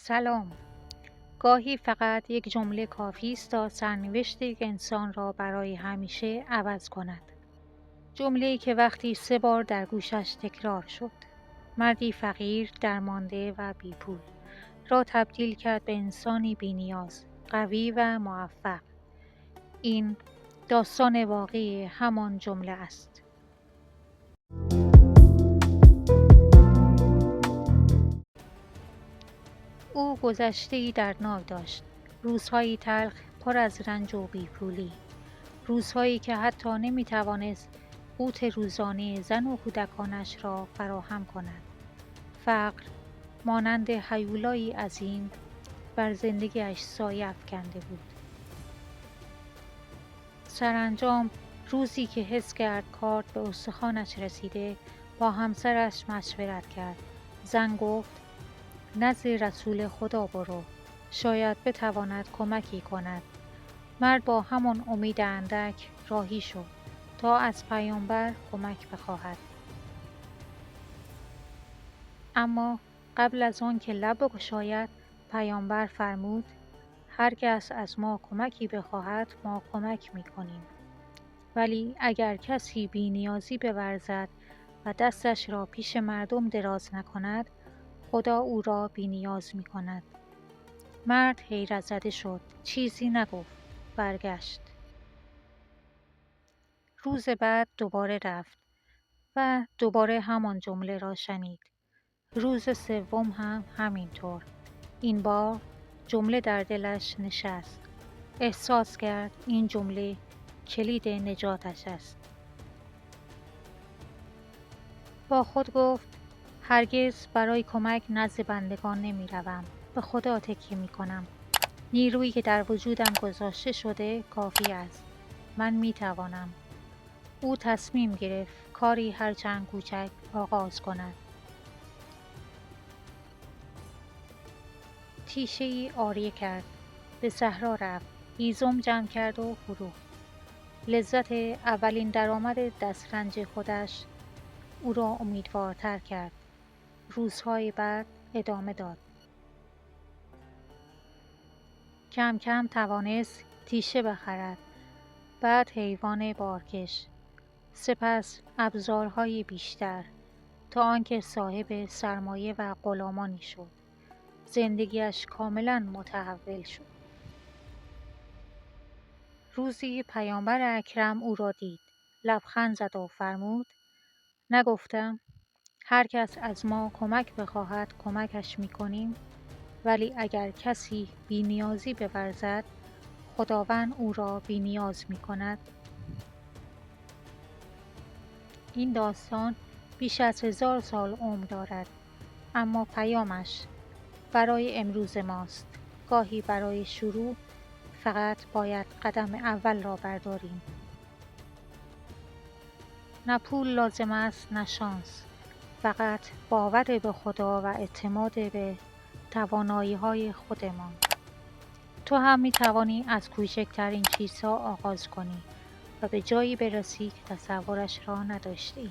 سلام. گاهی فقط یک جمله کافی است تا سرنوشت یک انسان را برای همیشه عوض کند. جمله‌ای که وقتی 3 بار در گوشش تکرار شد، مردی فقیر، درمانده و بی‌پول را تبدیل کرد به انسانی بی‌نیاز، قوی و موفق. این داستان واقعی همان جمله است. او گذشته‌ای دردناک داشت، روزهایی تلخ پر از رنج و بی‌پولی، روزهایی که حتی نمی‌توانست قوت روزانه زن و کودکانش را فراهم کند. فقر مانند هیولایی عظیم بر زندگی‌اش سایه افکنده بود. سرانجام روزی که حس کرد کارد به استخوانش رسیده، با همسرش مشورت کرد. زن گفت: نزد رسول خدا برو، شاید بتواند کمکی کند. مرد با همان امید اندک راهی شد تا از پیامبر کمک بخواهد. اما قبل از آن که لب بگشاید، پیامبر فرمود: هر کس از ما کمکی بخواهد ما کمک می‌کنیم، ولی اگر کسی بی‌نیازی بورزد و دستش را پیش مردم دراز نکند، خدا او را بی‌نیاز می‌کند. مرد حیرت زده شد، چیزی نگفت، برگشت. روز بعد دوباره رفت و دوباره همان جمله را شنید. روز سوم هم همینطور. این بار جمله در دلش نشست. احساس کرد این جمله کلید نجاتش است. با خود گفت: هرگز برای کمک نزد بندگان نمی روم. به خدا تکیه می کنم. نیرویی که در وجودم گذاشته شده کافی است. من می توانم. او تصمیم گرفت کاری هرچند کوچک آغاز کند. تیشه‌ای عاریه کرد. به صحرا رفت. هیزم جمع کرد و فروخت. لذت اولین درآمد دسترنج خودش او را امیدوارتر کرد. روزهای بعد ادامه داد. کم کم توانست تیشه بخرد. بعد حیوان بارکش. سپس ابزارهای بیشتر، تا آنکه صاحب سرمایه و غلامانی شد. زندگیش کاملا متحول شد. روزی پیامبر اکرم او را دید. لبخند زد و فرمود: نگفتم هر کس از ما کمک بخواهد کمکش می‌کنیم، ولی اگر کسی بی‌نیازی بورزد، خداوند او را بی‌نیاز می‌کند. این داستان بیش از 1000 سال عمر دارد، اما پیامش برای امروز ماست. گاهی برای شروع فقط باید قدم اول را برداریم. نه پول لازم است، نه شانس. فقط باور به خدا و اعتماد به توانایی‌های خودمان. تو هم می‌توانی از کوچکترین چیزها آغاز کنی و به جایی برسی که تصورش را نداشته‌ای.